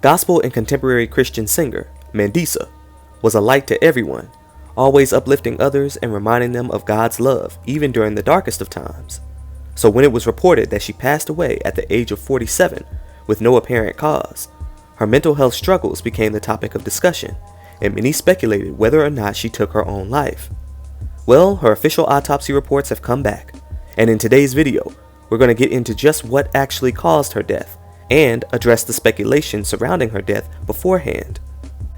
Gospel and contemporary Christian singer, Mandisa, was a light to everyone, always uplifting others and reminding them of God's love, even during the darkest of times. So when it was reported that she passed away at the age of 47 with no apparent cause, her mental health struggles became the topic of discussion, and many speculated whether or not she took her own life. Well, her official autopsy reports have come back, and in today's video, we're going to get into just what actually caused her death, and address the speculation surrounding her death beforehand.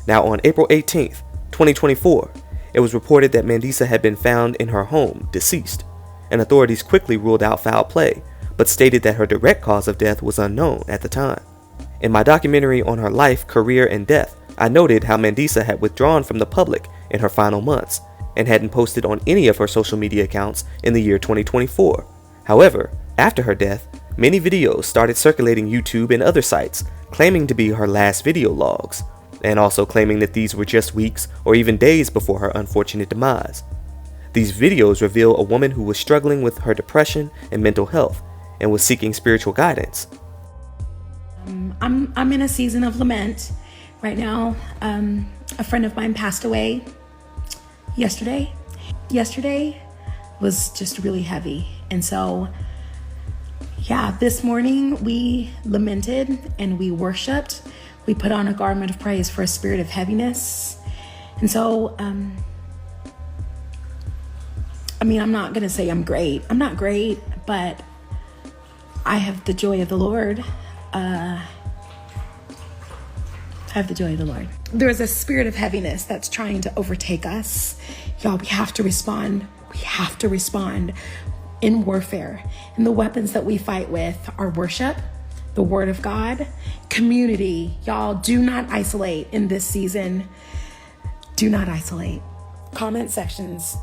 Now on April 18th, 2024, it was reported that Mandisa had been found in her home, deceased, and authorities quickly ruled out foul play, but stated that her direct cause of death was unknown at the time. In my documentary on her life, career, and death, I noted how Mandisa had withdrawn from the public in her final months, and hadn't posted on any of her social media accounts in the year 2024. However, after her death, many videos started circulating YouTube and other sites, claiming to be her last video logs, and also claiming that these were just weeks or even days before her unfortunate demise. These videos reveal a woman who was struggling with her depression and mental health, and was seeking spiritual guidance. I'm in a season of lament right now. A friend of mine passed away yesterday. Yesterday was just really heavy. And so, this morning we lamented and we worshiped. We put on a garment of praise for a spirit of heaviness. And so, I'm not going to say I'm great. I'm not great, but I have the joy of the Lord. I have the joy of the Lord. There is a spirit of heaviness that's trying to overtake us. Y'all, we have to respond. We have to respond in warfare. And the weapons that we fight with are worship, the word of God, community. Y'all, do not isolate in this season. Do not isolate. Comment sections.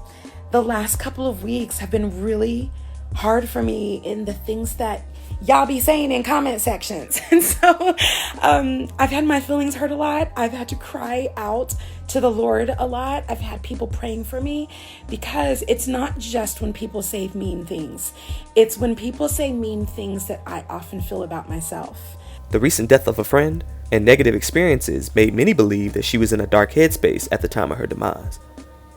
The last couple of weeks have been really hard for me in the things that y'all be saying in comment sections. And so I've had my feelings hurt a lot. I've had to cry out to the Lord a lot. I've had people praying for me, because it's not just when people say mean things. It's when people say mean things that I often feel about myself. The recent death of a friend and negative experiences made many believe that she was in a dark headspace at the time of her demise.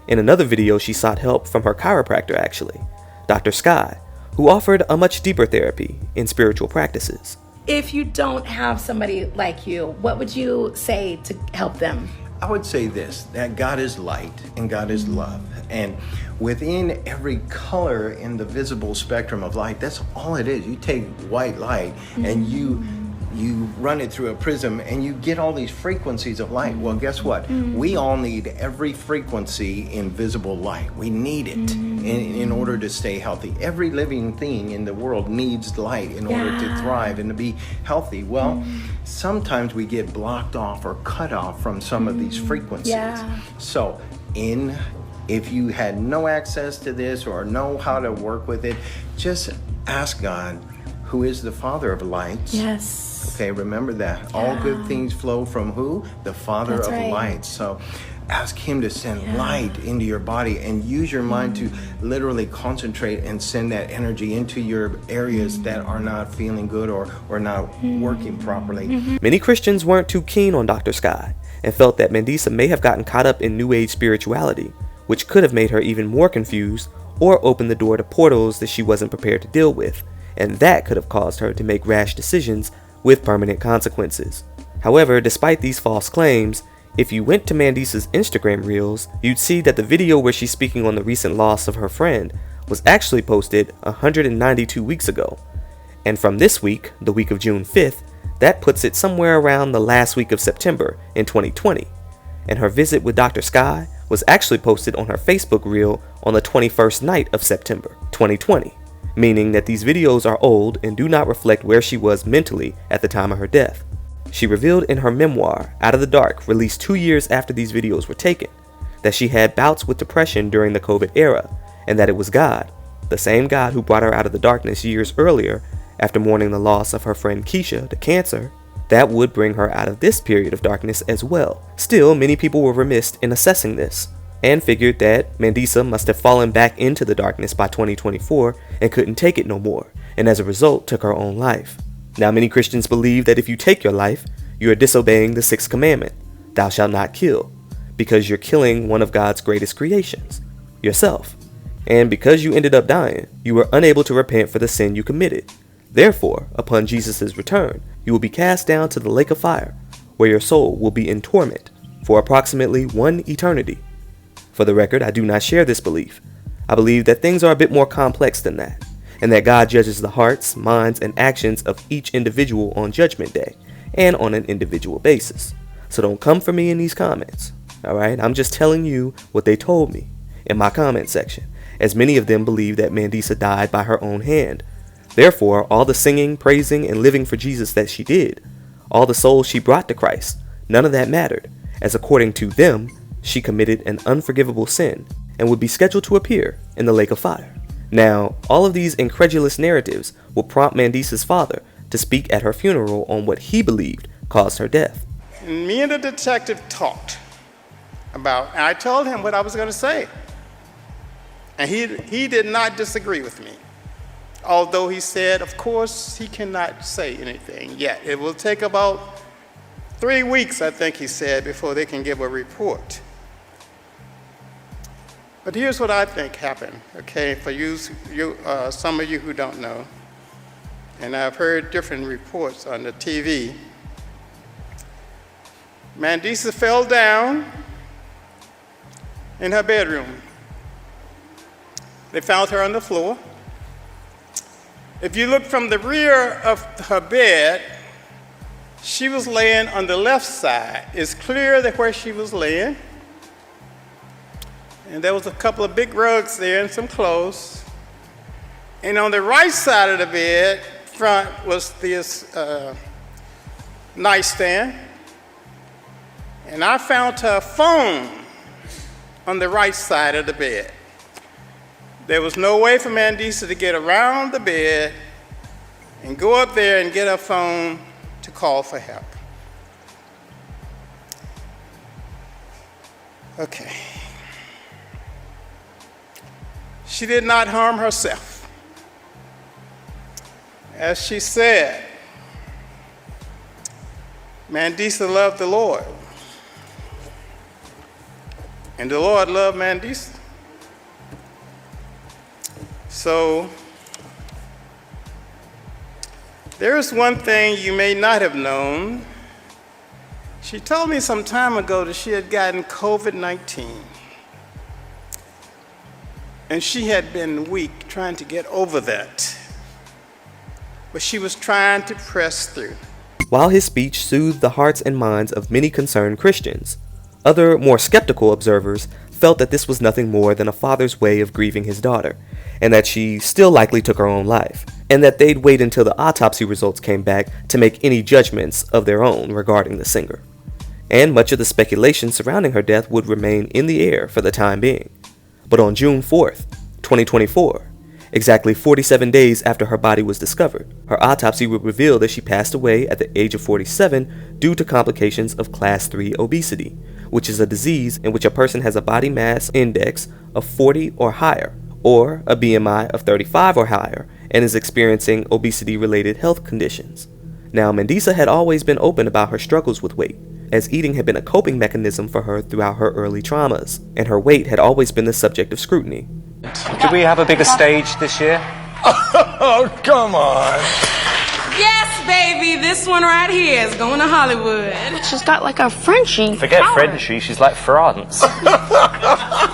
In another video, she sought help from her chiropractor actually, Dr. Sky, who offered a much deeper therapy in spiritual practices. If you don't have somebody like you, what would you say to help them? I would say this, that God is light and God is love. And within every color in the visible spectrum of light, that's all it is. You take white light and you run it through a prism and you get all these frequencies of light. Well, guess what? We all need every frequency in visible light. We need it in order to stay healthy. Every living thing in the world needs light in order to thrive and to be healthy. Well, sometimes we get blocked off or cut off from some of these frequencies. So if you had no access to this or know how to work with it, just ask God, who is the Father of lights. Yes. Okay, remember that. All good things flow from who? The Father of lights. So ask him to send light into your body, and use your mind to literally concentrate and send that energy into your areas that are not feeling good or not working properly. Many Christians weren't too keen on Dr. Sky, and felt that Mandisa may have gotten caught up in New Age spirituality, which could have made her even more confused or opened the door to portals that she wasn't prepared to deal with, and that could have caused her to make rash decisions with permanent consequences. However, despite these false claims, if you went to Mandisa's Instagram reels, you'd see that the video where she's speaking on the recent loss of her friend was actually posted 192 weeks ago. And from this week, the week of June 5th, that puts it somewhere around the last week of September in 2020. And her visit with Dr. Sky was actually posted on her Facebook reel on the 21st night of September 2020. Meaning that these videos are old and do not reflect where she was mentally at the time of her death. She revealed in her memoir, Out of the Dark, released 2 years after these videos were taken, that she had bouts with depression during the COVID era, and that it was God, the same God who brought her out of the darkness years earlier after mourning the loss of her friend Keisha to cancer, that would bring her out of this period of darkness as well. Still, many people were remiss in assessing this, and figured that Mandisa must have fallen back into the darkness by 2024 and couldn't take it no more, and as a result took her own life. Now, many Christians believe that if you take your life, You are disobeying the sixth commandment, thou shalt not kill, because you're killing one of God's greatest creations, yourself. And because you ended up dying, you were unable to repent for the sin you committed. Therefore, upon Jesus' return, you will be cast down to the lake of fire, where your soul will be in torment for approximately 1 eternity. For the record, I do not share this belief. I believe that things are a bit more complex than that, and that God judges the hearts, minds, and actions of each individual on Judgment Day, and on an individual basis. So don't come for me in these comments, alright? I'm just telling you what they told me in my comment section, as many of them believe that Mandisa died by her own hand. Therefore, all the singing, praising, and living for Jesus that she did, all the souls she brought to Christ, none of that mattered, as according to them, she committed an unforgivable sin and would be scheduled to appear in the lake of fire. Now, all of these incredulous narratives will prompt Mandisa's father to speak at her funeral on what he believed caused her death. And me and the detective talked about, and I told him what I was going to say. And he did not disagree with me. Although he said, of course, he cannot say anything yet. It will take about 3 weeks, I think he said, before they can give a report. But here's what I think happened, okay, for some of you who don't know. And I've heard different reports on the TV. Mandisa fell down in her bedroom. They found her on the floor. If you look from the rear of her bed, she was laying on the left side. It's clear that where she was laying. And there was a couple of big rugs there and some clothes. And on the right side of the bed, front, was this nightstand. And I found her phone on the right side of the bed. There was no way for Mandisa to get around the bed and go up there and get her phone to call for help. Okay. She did not harm herself. As she said, Mandisa loved the Lord. And the Lord loved Mandisa. So, there is one thing you may not have known. She told me some time ago that she had gotten COVID-19. And she had been weak trying to get over that. But she was trying to press through. While his speech soothed the hearts and minds of many concerned Christians, other, more skeptical observers felt that this was nothing more than a father's way of grieving his daughter, and that she still likely took her own life, and that they'd wait until the autopsy results came back to make any judgments of their own regarding the singer. And much of the speculation surrounding her death would remain in the air for the time being. But on June 4th, 2024, exactly 47 days after her body was discovered, her autopsy would reveal that she passed away at the age of 47 due to complications of Class 3 obesity, which is a disease in which a person has a body mass index of 40 or higher, or a BMI of 35 or higher, and is experiencing obesity-related health conditions. Now, Mandisa had always been open about her struggles with weight, as eating had been a coping mechanism for her throughout her early traumas, and her weight had always been the subject of scrutiny. Do we have a bigger stage this year? Oh, come on. Yes, baby, this one right here is going to Hollywood. She's got like a Frenchie. Forget power. Frenchy, she's like France.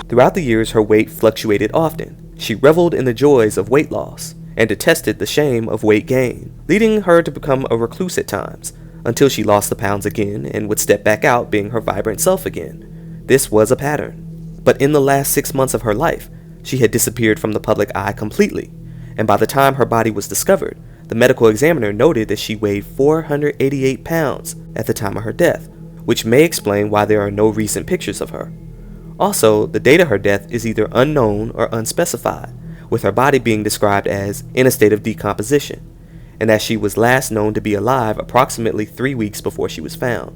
Throughout the years, her weight fluctuated often. She reveled in the joys of weight loss and detested the shame of weight gain, leading her to become a recluse at times, until she lost the pounds again and would step back out being her vibrant self again. This was a pattern. But in the last 6 months of her life, she had disappeared from the public eye completely, and by the time her body was discovered, the medical examiner noted that she weighed 488 pounds at the time of her death, which may explain why there are no recent pictures of her. Also, the date of her death is either unknown or unspecified, with her body being described as in a state of decomposition, and that she was last known to be alive approximately 3 weeks before she was found.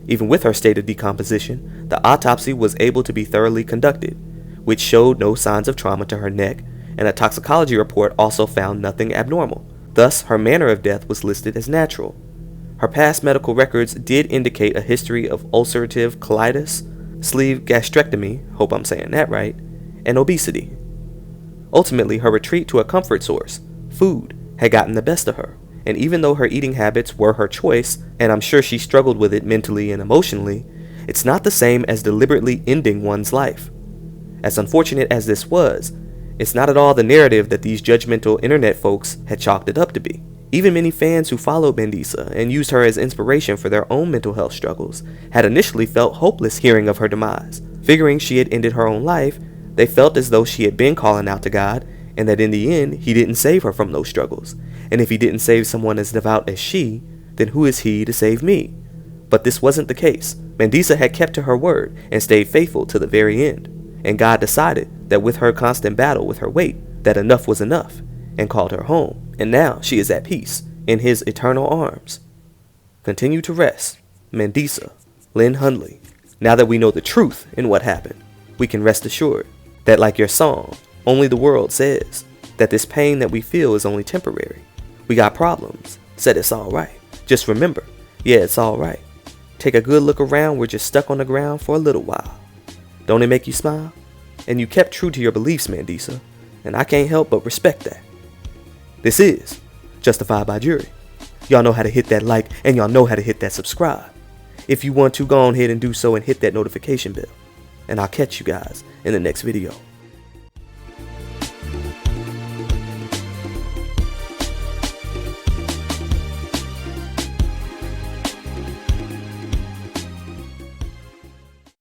Even with her state of decomposition, the autopsy was able to be thoroughly conducted, which showed no signs of trauma to her neck, and a toxicology report also found nothing abnormal. Thus, her manner of death was listed as natural. Her past medical records did indicate a history of ulcerative colitis, sleeve gastrectomy, hope I'm saying that right, and obesity. Ultimately, her retreat to a comfort source, food, had gotten the best of her, and even though her eating habits were her choice, and I'm sure she struggled with it mentally and emotionally, it's not the same as deliberately ending one's life. As unfortunate as this was, it's not at all the narrative that these judgmental internet folks had chalked it up to be. Even many fans who followed Mandisa and used her as inspiration for their own mental health struggles had initially felt hopeless hearing of her demise. Figuring she had ended her own life, they felt as though she had been calling out to God and that in the end, he didn't save her from those struggles. And if he didn't save someone as devout as she, then who is he to save me? But this wasn't the case. Mandisa had kept to her word and stayed faithful to the very end. And God decided that with her constant battle with her weight, that enough was enough, and called her home. And now she is at peace in his eternal arms. Continue to rest, Mandisa, Lynn Hundley. Now that we know the truth in what happened, we can rest assured that, like your song, Only the World, says, that this pain that we feel is only temporary. We got problems, said it's alright. Just remember, yeah, it's alright. Take a good look around, we're just stuck on the ground for a little while. Don't it make you smile? And you kept true to your beliefs, Mandisa, and I can't help but respect that. This is Justified by Jury. Y'all know how to hit that like, and y'all know how to hit that subscribe. If you want to, go on ahead and do so and hit that notification bell. And I'll catch you guys in the next video.